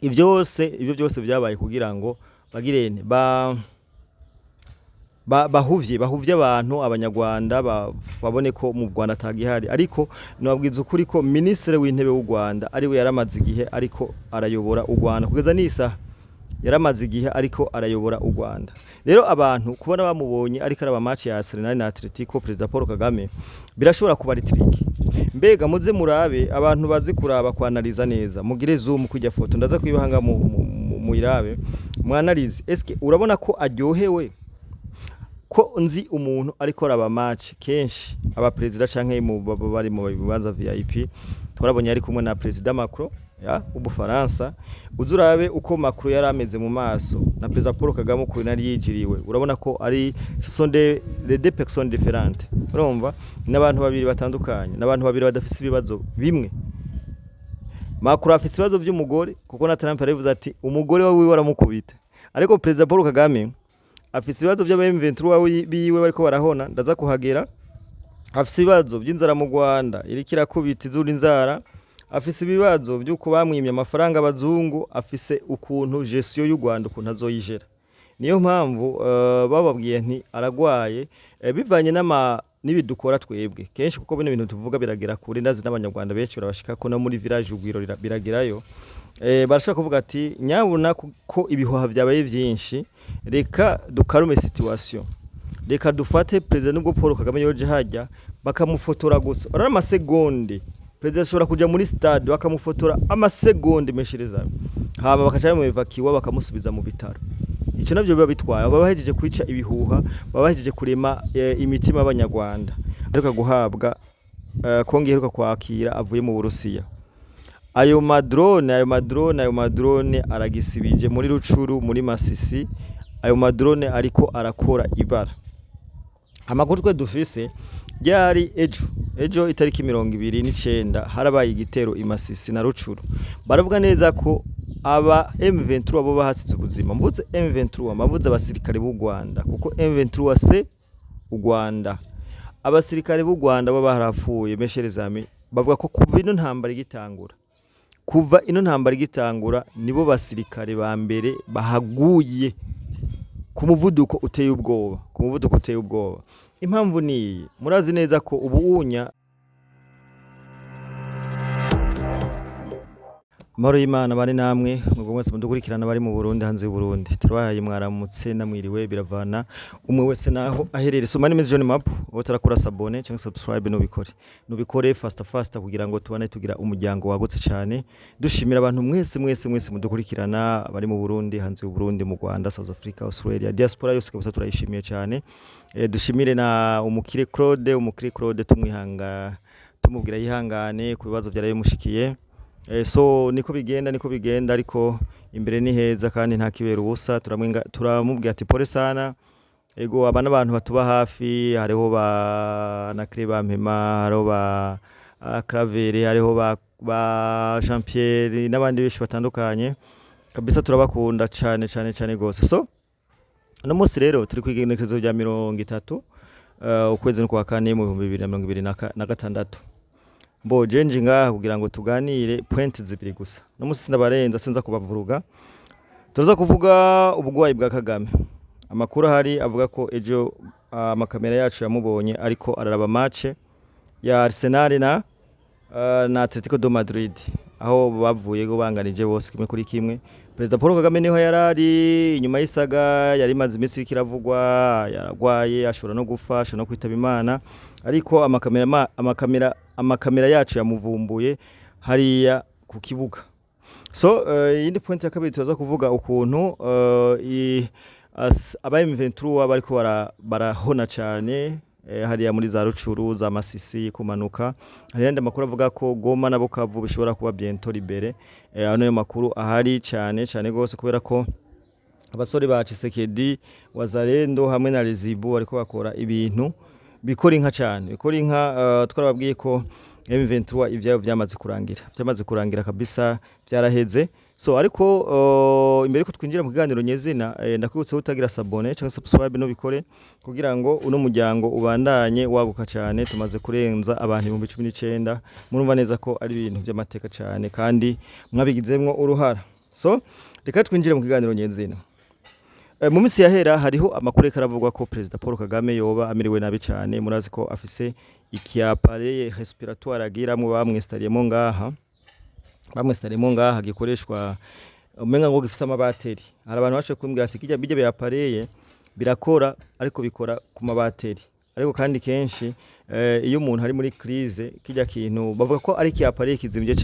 ibyo byose byabaye kugira ngo bagirene bahuvye abantu abanyarwanda babone ko mu Rwanda atagihari. Ariko nababwiza ukuri ko ministre w'intebe w'u Rwanda ari we yaramaze igihe ariko arayobora u Rwanda kugeza nisa, yaramaze igihe ariko arayobora u Rwanda. Rero abantu kubona bamubonye ariko araba match ya Arsenal na Atletico President Paul Kagame birashobora kuba ari trick. Mbega muze murabe abantu bazi kuraba kwanaliza neza, mugire zoom kujya foto ndaza kwibahanga mu irabe mwanalize, eske urabona ko aryohewe ko nzi umuntu ariko araba match kenshi aba president canke mu bari mu bibanza VIP twarabonye ari kumwe na President Macron ya ubufaransa. Uzurabe uko Macron yarameze mu maso na President Paul Kagame ko nari yijiriwe, urabona ko ari ce sont des deux personnes différentes. Urumva n'abantu babiri batandukanye, n'abantu babiri badafise ibibazo bimwe. Macron afise ibibazo by'umugore kuko na Trump yaravuze ati umugore wawe waramukubita, ariko President Paul Kagame afise ibibazo by'aba-M23 biwe bariko barahona ndaza kuhagera. Afise ibibazo by'inzara mu Rwanda irikira kubita izuri inzara, afise ibibazo by'uko bamwimye amafaranga abazungu, afise ukuntu gestion y'u Rwanda ukuntu azoyijera. Niyo mpamvu bababwiye nti aragwaye bivanye n'ibidukora twebwe kenshi, kuko bino bintu tuvuga biragera kuri ndazi n'abanyarwanda benshi barabashika ko no muri village ugwiro biragerayo. Barashaka kuvuga ati nyabuna ko ibihoha byabaye byinshi, reka dukarume situation, reka dufate president n'ubwo Paul Kagame yoje hajya bakamufotora gusa ara amasegonde. President ashobora kuja muri stade bakamufotora amasegonde meshireza, hama bakaca bamuevakiwa bakamusubiza mu bitaro. Ico navyo biba bitwaye babahejeje kwica ibihuha, babahejeje kurema imitima y'abanyarwanda, ariko guhabwa kongeheruka kwakira avuye mu Burusiya. Ayo madrone aragisibije muri Rucuru muri Masisi. Ayo madrone ariko arakora ibara. Amakuru twe dufise byari ejo itariki 29 harabaye igitero i Masisi na Rucuru. Baravuga neza ko aba M23 abo bahasize ubuzima. Mvuze M23 mavuze abasirikare b'u Rwanda, kuko M23 se u Rwanda, abasirikare b'u Rwanda baba harafuye mesherezami. Bavuga ko kuva ino ntambara igitangura nibo basirikare ba mbere bahaguye ku muvuduko uteye ubwoba. Impamvu ni murazi neza ko ubuunya Maro y'Imana bari namwe mwebwe mwese mudukurikirana bari mu Burundi hanze y'u Burundi. Turabahaye mwaramutse namwiriwe biravana umwe wese naho aherere. Soma nimeze John Map wotarakura sabone cyangwa subscribe nubikore fast kugira ngo tubane tugira umuryango wagutse cyane. Dushimira abantu mwese mudukurikirana bari mu Burundi hanze y'u Burundi, mu Rwanda, South Africa, Australia, diaspora yose kabisa turayishimiye cyane. Dushimire na umukire Claude tumubwira yihangane ku bibazo byaraye mushikiye. So niko bigenda ariko imbere ni heza kandi nta kibera ubusa. Turamubwira ati pole sana, ego abana abantu batuba hafi, hariho ba Nakre Bampema, hariho ba Cravere, hariho ba Jean Pierre n'abandi benshi batandukanye kabisa, turabakunda cyane gose. So no munsi rero turi kwigenekerezo rya 30 ukwezi kwa kane mu 2026. Mboje njinga kugira ngo tuganire point zibiri gusa. No musi ndabarenza sinza kubavuruga. Turaza kuvuga ubugwayi bwa Kagame. Amakuru hari avuga ko ejo amakamera yacu yamubonye ariko araraba match ya Arsenal na Atletico de Madrid, aho bavuye go banganije bose kimwe kuri kimwe. President Paul Kagame niho yarari inyuma y'isaga yari maze imisi kiravugwa, yaragwaye ashobora no gufa, ashobora no kwitaba Imana, ariko amakamera yacu yamuvumbuye hariya ku kibuga. So yindi point ya kabiri turaza kuvuga ukuntu aba M23 bariko barahona cyane hariya muri za Rucuru, za Masisi kumanuka. Hari yandi makuru avuga ko Goma na Bukavu bishobora kuba bientôt libéré. Ano makuru ahari cyane gose kubera ko abasore ba Tshisekedi, Wazalendo hamwe na Rezibu bariko bakora ibintu bikora inka cyane, twarababwiye ko M23 ivyayo byamaze kurangira kabisa, byaraheze. So ariko imbere ko twinjira mu kiganiro nyezina ndakwibutsa utagira sabone cyangwa subscribe bikore kugira ngo uno muryango ubandanye waguka cyane. Tumaze kurenza abantu 19,000, murumva neza ko ari ibintu by'amateka cyane kandi mwabigizemwo uruhara. so reka twinjire mu kiganiro nyenzina. Mu minsi yahera hariho amakuru karavugwa ko President Paul Kagame yoba amiriwe nabi cyane, murazi ko afise ikiappareil respiratoire agiramwe bamwestariyemo ngaha gikoreshwa umenga ngo gifise amabateri. Hari abantu baje kumbwira ati kijya bijye byapareye birakora ariko bikora ku mabateri, ariko kandi kenshi iyo umuntu hari muri crise kijya kintu bavuga ko ari kiappareil kizimvye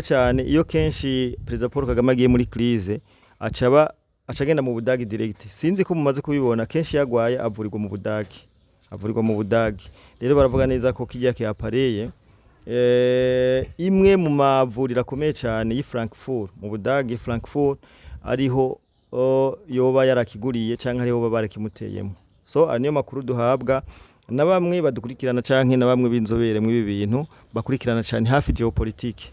cyane iyo kenshi President Paul Kagame agiye muri crise acagenda mu Budagi direct. Sinzi ko mumaze kubibona kenshi yagwaye avurirwa mu Budagi. Rero baravuga neza ko kijya kiappareil imwe mu mavurira akomeye cyane yi Frankfurt mu Budagi, Frankfurt ariho yoba yarakiguriye canke ariho baba barakimuteyemo. So aniyo makuru duhabwa na bamwe badukurikirana canke na bamwe b'inzobere mu ibi bintu bakurikirana cyane hafi geopolitique.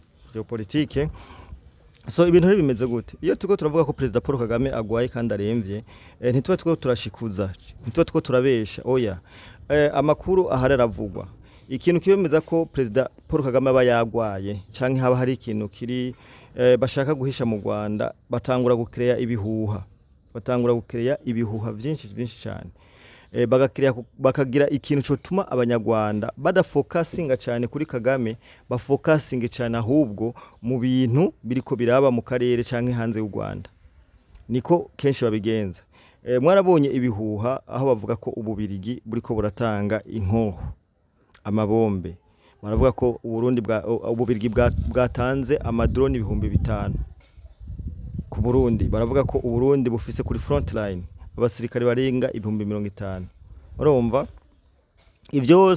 So ibintu bimeze gute? Iyo tuko turavuga ko President Paul Kagame agwaye kandi aremvye, ntitwa tuko turashikuza, ntitwa tuko turabesha. Oya, amakuru aharavugwa. Ikintu kibemeza ko President Paul Kagame aba yagwaye canke haba hari ikintu kiri bashaka guhisha mu Rwanda, batangura gucreate ibihuha byinshi cyane. Bakagira ikintu cyo tuma abanyarwanda badafocusinga cyane kuri Kagame, bafocusinge cyane ahubwo mu bintu biriko biraba mu karere canke hanze y'u Rwanda. Niko kenshi babigenza. Mwarabonye ibihuha aho bavuga ko ububirigi buriko buratanga inkoho, amabombe. Baravuga ko ububirigi bwatanze amadrone 5,000 ku Burundi. Baravuga ko Uburundi bufise kuri front line abasirikare barenga 50,000. Urumva ibyo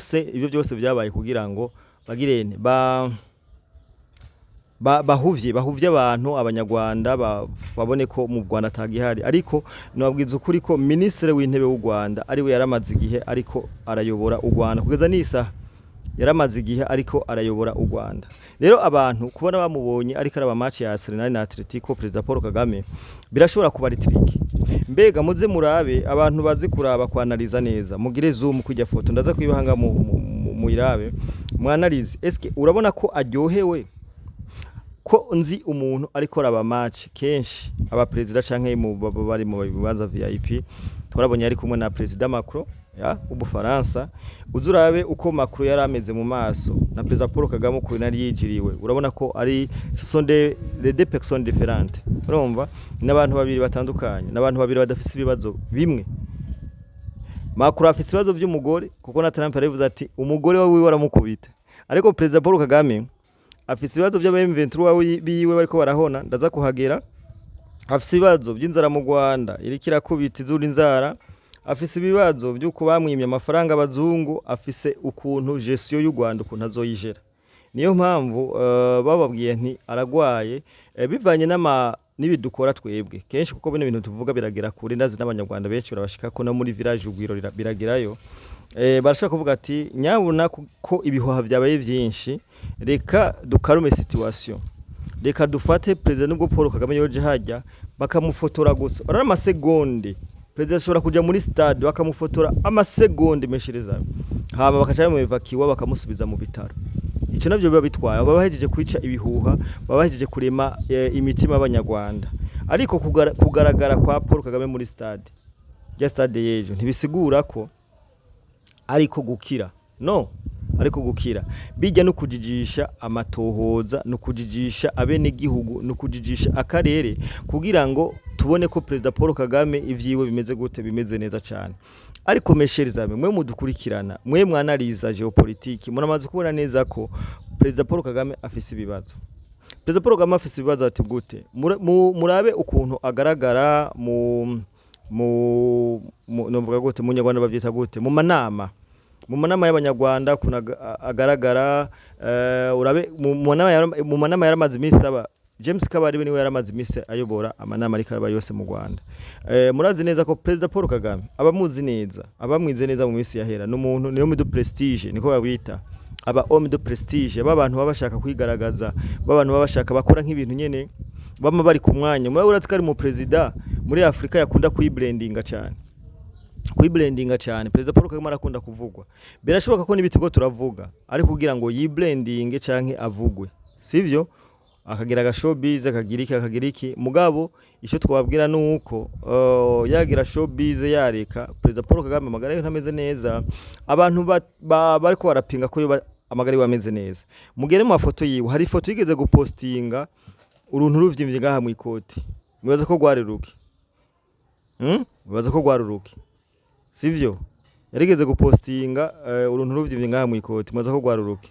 byose byabaye kugira ngo bagirene bahuvye abantu abanyarwanda babone ko mu Rwanda tagihari. Ariko nababwiza ukuri ko ministre w'intebe w'u Rwanda ari we yaramaze igihe ariko arayobora u Rwanda kugeza nisa yaramaze igihe ariko arayobora u Rwanda. Rero abantu kubona bamubonye ariko araba match ya Arsenal na Atletico President Paul Kagame birashobora kuba ari trick. Mbega muze murabe abantu bazi kuraba kwanaliza neza, mugire zoom kujya foto ndaza kwibahanga mu irabe mwanalize. Eske urabona ko aryohewe ko nzi umuntu ariko araba match kenshi aba president canke bari mu bibanza VIP. Twarabonye ari kumwe na President Macron ya Ubufaransa. Uzurabe uko Macron yari ameze mu maso na President Paul Kagame ko nari yijiriwe, urabona ko ari ce sont des personnes différentes. Urumva n'abantu babiri batandukanye, n'abantu babiri badafise ibibazo bimwe. Macron afise ibibazo by'umugore kuko na Trump yarivuze ati umugore wawe waramukubita, ariko President Paul Kagame afise ibibazo by'aba-M23 biwe bariko barahona ndaza kuhagera. Afise ibibazo by'inzara mu Rwanda irikira kubita izuri inzara, afise ibibazo by'uko bamwimye amafaranga abazungu, afise ukuntu gestion y'u Rwanda ukuntu azoyijera. Niyo mpamvu bababwiye nti aragwaye bivanye n'ibidukora twebwe kenshi kuko bino bintu tuvuga biragera kure, ndazi n'abanyarwanda benshi barabashika ko no muri village ugwiro biragerayo. Barashaka kuvuga ati nyabuna ko ibihoha byabaye byinshi, reka dukarume situation, reka dufate President n'ubwo Paul Kagame yoje hajya bakamufotora gusa orara amasegonde. President ashobora kuja muri stade bakamufotora amasegonde meshiriza, hama bakaca mu evacuate bakamusubiza mu bitaro. Ico navyo biba bitwaye baba bahejeje kwica ibihuha, baba bahejeje kurema imitima y'abanyarwanda. Ariko kugaragara kwa Paul Kagame muri stade ya stade yejo ntibisigura ko ariko gukira, no, ariko gukira bijya no kujijisha amatohoza, no kujijisha abene gihugu, no kujijisha akarere kugira ngo tubone ko President Paul Kagame ivyiwe bimeze gute, bimeze neza cyane. Ariko mesherizame mwe mudukurikirana, mwe mwanaliza geopolitiki, munamaze kubona neza ko President Paul Kagame afise ibibazo. President Paul Kagame afise ibibazo ati gute, murabe ukuntu agaragara novuga gute mu Nyarwanda bavyita gute, mu manama y'abanyarwanda kuna agaragara. Urabe mu manama yaramaze imisaba James Kabari niwe yaramaze imise ayobora amanama ariko araba yose mu Rwanda. Murazi neza ko President Paul Kagame abamuzi neza, abamwize neza mu misi yahera n'umuntu niyo mu prestige niko babita, aba homme de prestige, abantu babashaka kwigaragaza, abantu babashaka bakora nk'ibintu nyene bama bari ku mwanya. Murazi ko ari mu president muri Afrika yakunda kuyibrandinga cyane. President Paul Kagame arakunda kuvugwa, birashoboka ko nibitigo turavuga ariko kugira ngo yibrandinge canke avugwe, sivyo? akagira aga showbiz akagira iki mugabo ico twabwira nuko yagira showbiz yareka President Paul Kagame amagara yo ntameze neza abantu bariko barapinga ko yo amagara wameze neza mugere mu mafoto yiwe hari ifoto yigeze gupostinga uruntu ruvyimvye ngaha mu ikoti mwibaza ko rwareruke mwibaza ko rwaruruke sivyo yarigeze gupostinga uruntu ruvyimvye ngaha mu ikoti mwibaza ko rwaruruke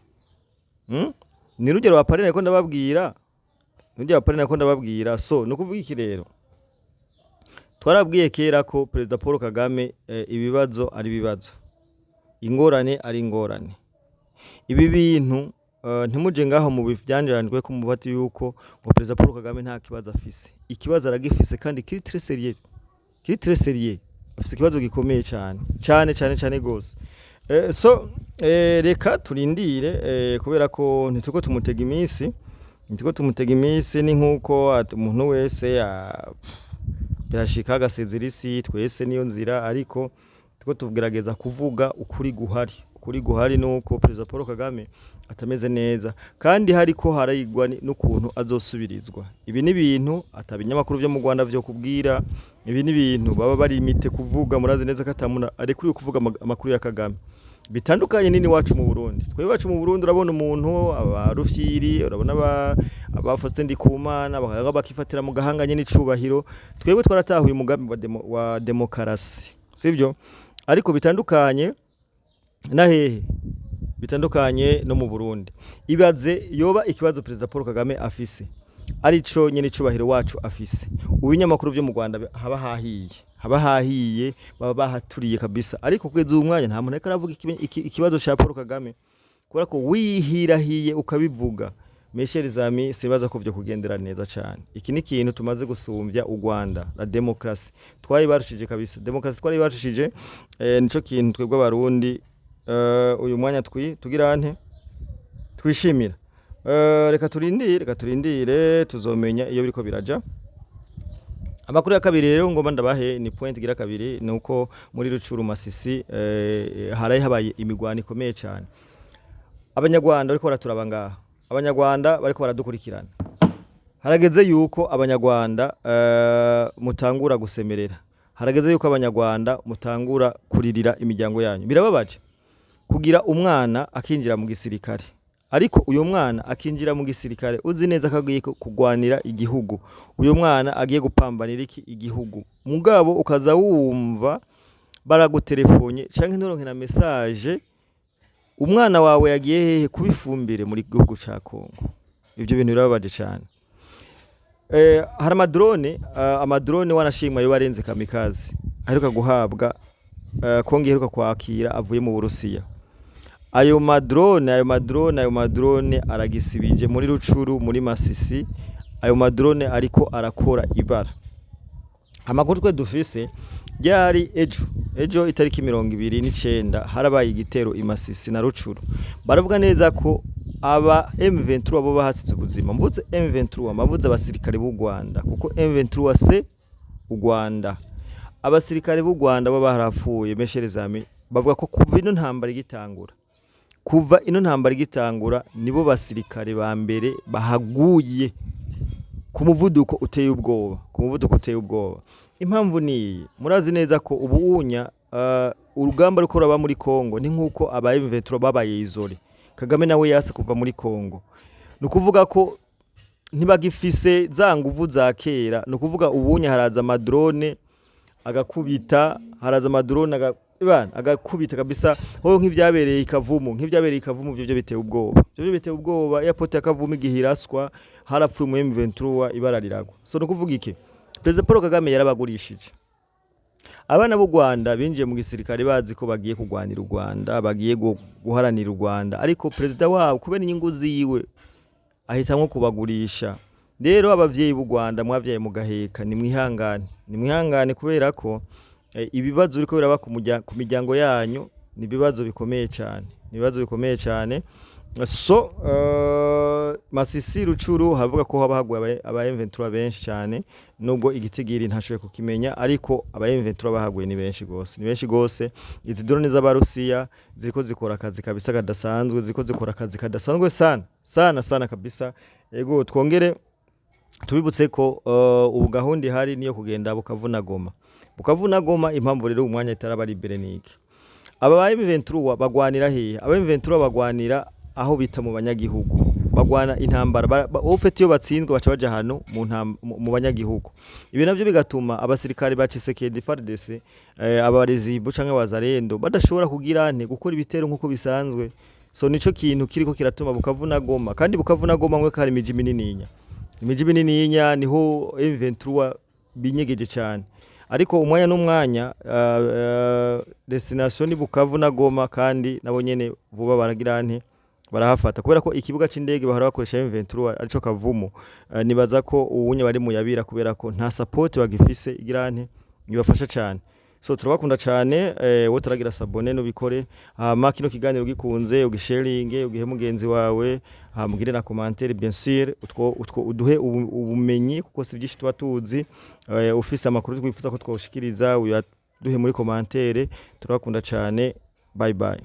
ni rugero waparina ko ndababwira so no kuvuga iki rero twarabwiye kera ko President Paul Kagame ibibazo ari bibazo ingorane ari ingorane ibi bintu ntimuje ngaho mu bivyanjanjwe ko mubati yuko ngo President Paul Kagame nta kibazo afise ikibazo aragifise kandi kiri très sérieux afise ikibazo gikomeye cyane gose so reka turindire kubera ko ntituko tumutega iminsi ni nkuko umuntu wese birashika agasezera isi twese niyo nzira ariko tuko tugerageza kuvuga ukuri guhari nuko President Paul Kagame atameze neza kandi hariko harayigwa n'ukuntu azosubirizwa ibi ni bintu atabinyamakuru byo mu Rwanda byo kubwira ibi ni bintu baba bari imite kuvuga murazi neza ko atamuna arekuriye kuvuga amakuru ya Kagame bitandukanye nini wacu mu Burundi twebwe wacu mu Burundi urabona umuntu abarufyiri urabona abafoste ndikumana bakaga bakifatira mu gahanganye n'icubahiro twebwe twaratahuye umugambi wa demokarasi sivyo ariko bitandukanye na hehe bitandukanye no mu Burundi ibaze yoba ikibazo President Paul Kagame afise arico nyene icubahiro wacu afise ubinyamakuru byo mu Rwanda haba hahiye baba bahaturiye kabisa ariko kugeza umwanya nta muntu aravuga ikibazo cha Paul Kagame kubera ko wihirahiye ukabivuga Mesheri Zami sibaza ko vyo kugendera neza cyane iki ni kintu tumaze gusumbya u Rwanda la demokrasi twayibarushije kabisa demokrasi twaribarushije nico kintu twebwe abarundi uyu mwanya tugira nte twishimira reka turindire tuzomenya iyo biriko biraja amakuru ya kabiri rero ngomba ndabahe ni point gira kabiri nuko muri Rucuru Masisi haraye habaye imigwano ikomeye cyane abanyarwanda bariko baraturaba ngaha abanyarwanda bariko baradukurikirana harageze yuko abanyarwanda mutangura gusemerera harageze yuko abanyarwanda mutangura kuririra imiryango yanyu birababaje kugira umwana akinjira mu gisirikare ariko uyo mwana akinjira mu gisirikare uzi neza kagiye kugwanira igihugu uyo mwana agiye gupambanira iki igihugu mugabo ukaza wumva baragutelefone canke ntoronke na message umwana wawe yagiye hehe kubifumbire muri gihugu ca Kongo ivyo bintu birababaje cyane hari amadrone wanashimwa yo barenze kamikazi aheruka guhabwa Kongo iheruka kwakira avuye mu Burusiya ayo madrone aragisibije muri Rucuru muri Masisi ayo madrone ariko arakora ibara amakuru twe dufise byari ejo itariki 29 harabaye igitero i Masisi na Rucuru baravuga neza ko aba M23 abo bahasize ubuzima mvuze M23 mavuze abasirikare b'u Rwanda kuko M23 se u Rwanda abasirikare b'u Rwanda baba barapfuye Mesheri Zami bavuga ko kuva ino ntambara igitangura nibo basirikare ba mbere bahaguye ku muvuduko uteye ubwoba impamvu ni murazi neza ko ubuunya urugamba ruko raba muri Kongo ni nkuko aba M23 babaye izore Kagame nawe yase kuva muri Kongo nukuvuga ko ntibagifise za nguvu za kera nukuvuga ubuunya haraza amadrone agakubita agakubita kabisa ho nk'ivyabereye ikavumu byo biteye ubwoba airport yakavumu igihiraswa harapfuye mu M23 ibara riragwa so no kuvuga iki President Paul Kagame yarabagurishije abana b'u Rwanda binjiye mu gisirikare bazi ko bagiye kugwanira u Rwanda bagiye guharanira u Rwanda ariko president wabo kubera inyungu ziwe ahitamwe kubagurisha rero abavyeyi b'u Rwanda mwavyaye mu gaheka ni mwihangane kubera ko ibibazo biriko biraba ku miryango yanyu ni bibazo bikomeye cyane so Masisi Rucuru havuga ko haba haguye aba M23 benshi cyane nubwo igitigiri ntashoboye kukimenya ariko aba M23 bahaguye ni benshi gose izi drone z'abarusiya ziriko zikora akazi kabisa kadasanzwe sana kabisa Ego twongere tubibutse ko ubu gahunda ihari niyo kugenda Bukavu na Goma. Bukavu na Goma impamvu rero umwanya itaraba libere niki. Aba ba M23 bagwanira hehe? Aba M23 bagwanira aho bita mu banyagihugu. Bagwana intambara ufite iyo batsinzwe baca baja hano mu banyagihugu. Ibi navyo bigatuma abasirikare ba Tshisekedi FARDC abarezi canke abazarendo badashobora kugira gukora ibitero nkuko bisanzwe. So nico kintu kiriko kiratuma Bukavu na Goma, kandi Bukavu na Goma mwe kari imiji minininya. Imiji minininya niho M23 binyegeje cyane. Ariko umwanya n'umwanya destination ni Bukavu na Goma, kandi nabo nyene vuba baragira barahafata kubera ko ikibuga c'indege bahora bakoresha M23 arico Kavumu. Nibaza ko ubunye bari mu yabira kubera ko nta support bagifise igira ibafasha cyane. So turabakunda cyane, wowe turagira sabone nubikore, kino kiganiro gikunze ugisharinge ugihe mugenzi wawe, mugire na commentaire bien sûr, utwo uduhe ubumenyi kuko si byinshi tuba tuzi. Ufise amakuru twifuza ko twoshikiriza uyaduhe muri commentaire. Turabakunda cyane, bye bye.